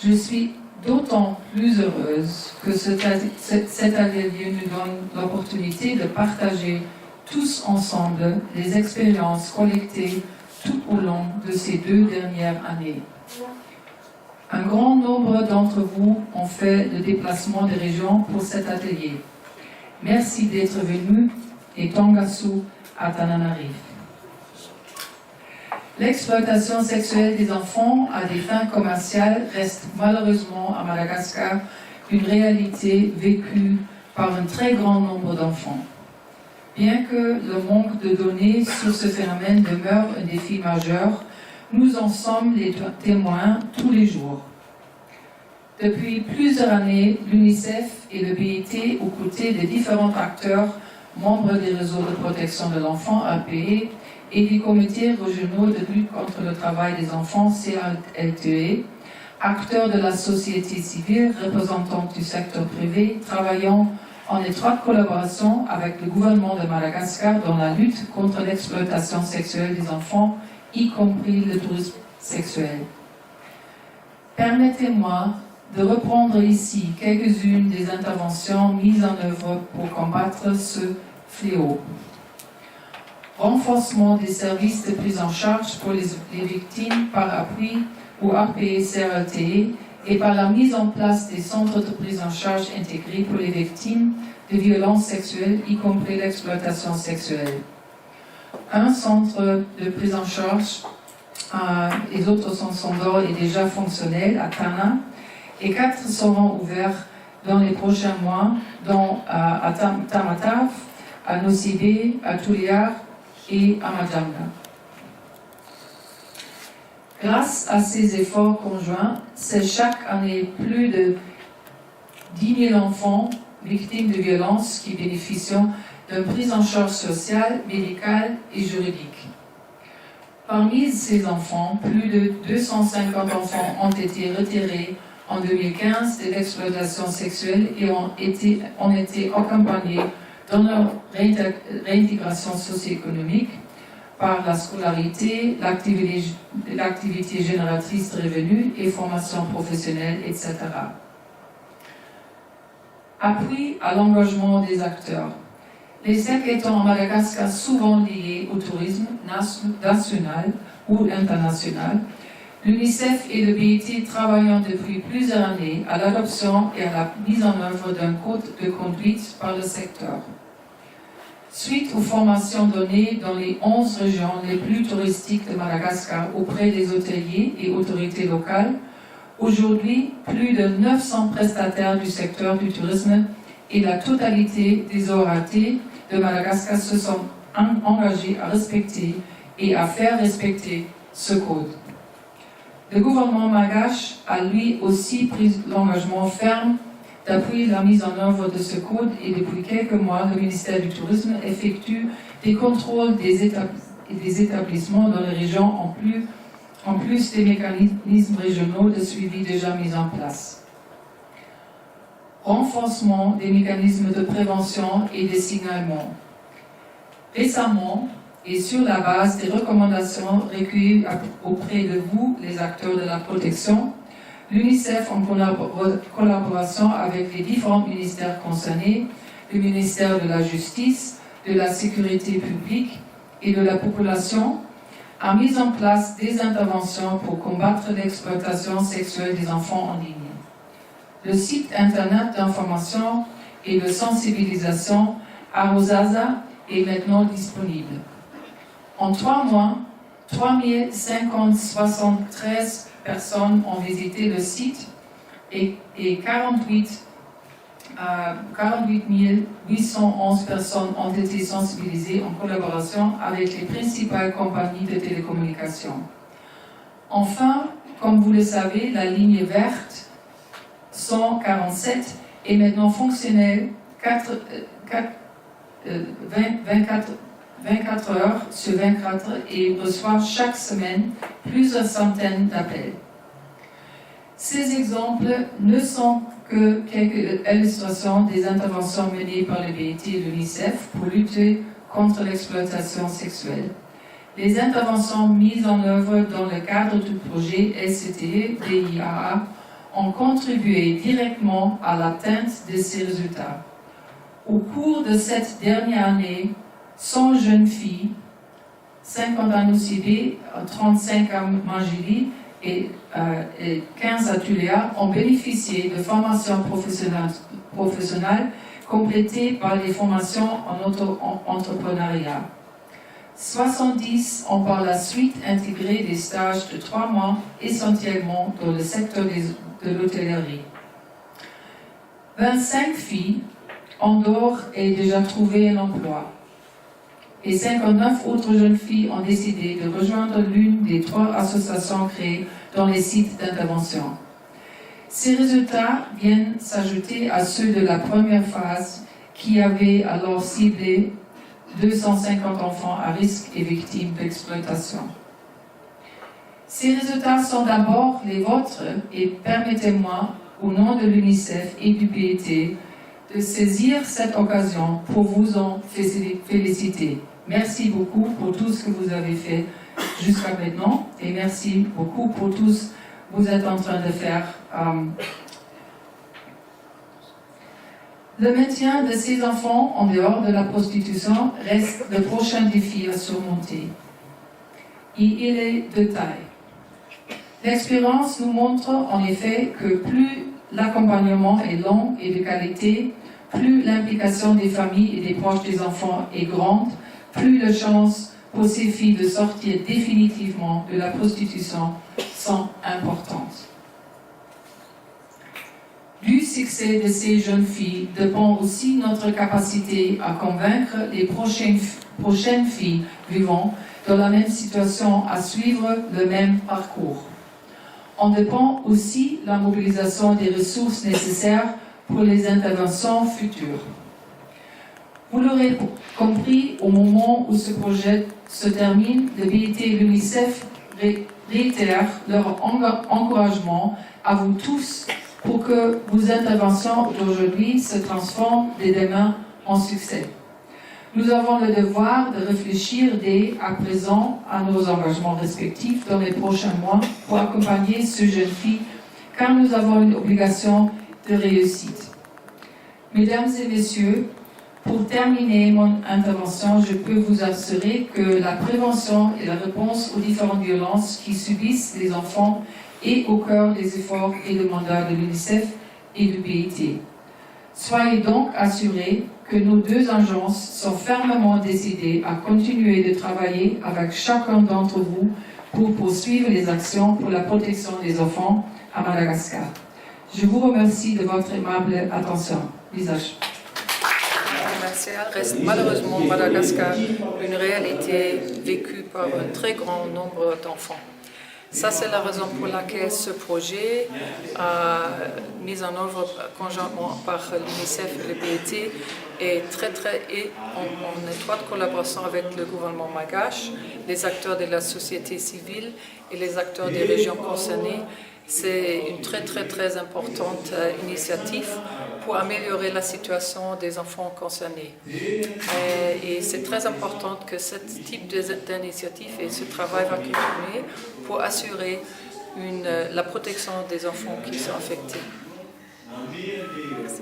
Je suis d'autant plus heureuse que cet atelier nous donne l'opportunité de partager tous ensemble les expériences collectées tout au long de ces 2 dernières années. Un grand nombre d'entre vous ont fait le déplacement des régions pour cet atelier. Merci d'être venus et Tongasu à Tananarive. L'exploitation sexuelle des enfants à des fins commerciales reste malheureusement à Madagascar une réalité vécue par un très grand nombre d'enfants. Bien que le manque de données sur ce phénomène demeure un défi majeur, nous en sommes les témoins tous les jours. Depuis plusieurs années, l'UNICEF et le BIT, aux côtés des différents acteurs, membres des réseaux de protection de l'enfant, RPE, et des comités régionaux de lutte contre le travail des enfants, CLTE, acteurs de la société civile, représentants du secteur privé, travaillant en étroite collaboration avec le gouvernement de Madagascar dans la lutte contre l'exploitation sexuelle des enfants, y compris le tourisme sexuel. Permettez-moi de reprendre ici quelques-unes des interventions mises en œuvre pour combattre ce fléau. Renforcement des services de prise en charge pour les victimes par appui au RPE-CRLTE et par la mise en place des centres de prise en charge intégrés pour les victimes de violences sexuelles, y compris l'exploitation sexuelle. Un centre de prise en charge, les autres sont d'or et déjà fonctionnels à Tana, et 4 seront ouverts dans les prochains mois, dont à Tamatave, à Nosibé, à Tuliar et à Majanga. Grâce à ces efforts conjoints, c'est chaque année plus de 10 000 enfants victimes de violences qui bénéficient d'une prise en charge sociale, médicale et juridique. Parmi ces enfants, plus de 250 enfants ont été retirés en 2015 de l'exploitation sexuelle et ont été accompagnés dans leur réintégration socio-économique par la scolarité, l'activité génératrice de revenus et formation professionnelle, etc. Appui à l'engagement des acteurs. Les 5 étant à Madagascar souvent liés au tourisme national ou international, l'UNICEF et le BIT travaillant depuis plusieurs années à l'adoption et à la mise en œuvre d'un code de conduite par le secteur. Suite aux formations données dans les 11 régions les plus touristiques de Madagascar auprès des hôteliers et autorités locales, aujourd'hui, plus de 900 prestataires du secteur du tourisme et la totalité des ORAT de Madagascar se sont engagés à respecter et à faire respecter ce code. Le gouvernement malgache a lui aussi pris l'engagement ferme d'appuyer la mise en œuvre de ce code et depuis quelques mois, le ministère du Tourisme effectue des contrôles des établissements dans les régions en plus des mécanismes régionaux de suivi déjà mis en place. Renforcement des mécanismes de prévention et de signalement. Récemment, et sur la base des recommandations recueillies auprès de vous, les acteurs de la protection, l'UNICEF, en collaboration avec les différents ministères concernés, le ministère de la Justice, de la Sécurité publique et de la population, a mis en place des interventions pour combattre l'exploitation sexuelle des enfants en ligne. Le site internet d'information et de sensibilisation Arozaza est maintenant disponible. En 3 mois, 3573 personnes ont visité le site et 48 811 personnes ont été sensibilisées en collaboration avec les principales compagnies de télécommunications. Enfin, comme vous le savez, la ligne verte 147 est maintenant fonctionnelle 24 24 heures sur 24 et reçoit chaque semaine plusieurs centaines d'appels. Ces exemples ne sont que quelques illustrations des interventions menées par le BIT et l'UNICEF pour lutter contre l'exploitation sexuelle. Les interventions mises en œuvre dans le cadre du projet LCT-DIAA ont contribué directement à l'atteinte de ces résultats. Au cours de cette dernière année, 100 jeunes filles, 50 à Nosibé, 35 à Mangili et 15 à Tuléa ont bénéficié de formations professionnelles complétées par les formations en entrepreneuriat. 70 ont par la suite intégré des stages de 3 mois essentiellement dans le secteur de l'hôtellerie. 25 filles ont d'ores et déjà trouvé un emploi et 59 autres jeunes filles ont décidé de rejoindre l'une des 3 associations créées dans les sites d'intervention. Ces résultats viennent s'ajouter à ceux de la première phase qui avait alors ciblé 250 enfants à risque et victimes d'exploitation. Ces résultats sont d'abord les vôtres et permettez-moi, au nom de l'UNICEF et du BIT, de saisir cette occasion pour vous en féliciter. Merci beaucoup pour tout ce que vous avez fait jusqu'à maintenant et merci beaucoup pour tout ce que vous êtes en train de faire. Le maintien de ces enfants en dehors de la prostitution reste le prochain défi à surmonter. Et il est de taille. L'expérience nous montre en effet que plus l'accompagnement est long et de qualité, plus l'implication des familles et des proches des enfants est grande, plus les chances pour ces filles de sortir définitivement de la prostitution sont importantes. Du succès de ces jeunes filles dépend aussi notre capacité à convaincre les prochaines filles vivant dans la même situation à suivre le même parcours. On dépend aussi la mobilisation des ressources nécessaires pour les interventions futures. Vous l'aurez compris, au moment où ce projet se termine, le BIT et l'UNICEF réitèrent leur encouragement à vous tous pour que vos interventions d'aujourd'hui se transforment dès demain en succès. Nous avons le devoir de réfléchir dès à présent à nos engagements respectifs dans les prochains mois pour accompagner ces jeunes filles, car nous avons une obligation de réussite. Mesdames et messieurs, pour terminer mon intervention, je peux vous assurer que la prévention et la réponse aux différentes violences qui subissent les enfants est au cœur des efforts et des mandats de l'UNICEF et du BIT. Soyez donc assurés que nos 2 agences sont fermement décidées à continuer de travailler avec chacun d'entre vous pour poursuivre les actions pour la protection des enfants à Madagascar. Je vous remercie de votre aimable attention. Visage. Reste malheureusement Madagascar une réalité vécue par un très grand nombre d'enfants. Ça, c'est la raison pour laquelle ce projet, mis en œuvre conjointement par l'UNICEF et le BIT, est en étroite collaboration avec le gouvernement malgache, les acteurs de la société civile et les acteurs des régions concernées. C'est une très importante initiative pour améliorer la situation des enfants concernés. Et c'est très important que ce type d'initiative et ce travail va continuer pour assurer la protection des enfants qui sont affectés. Merci.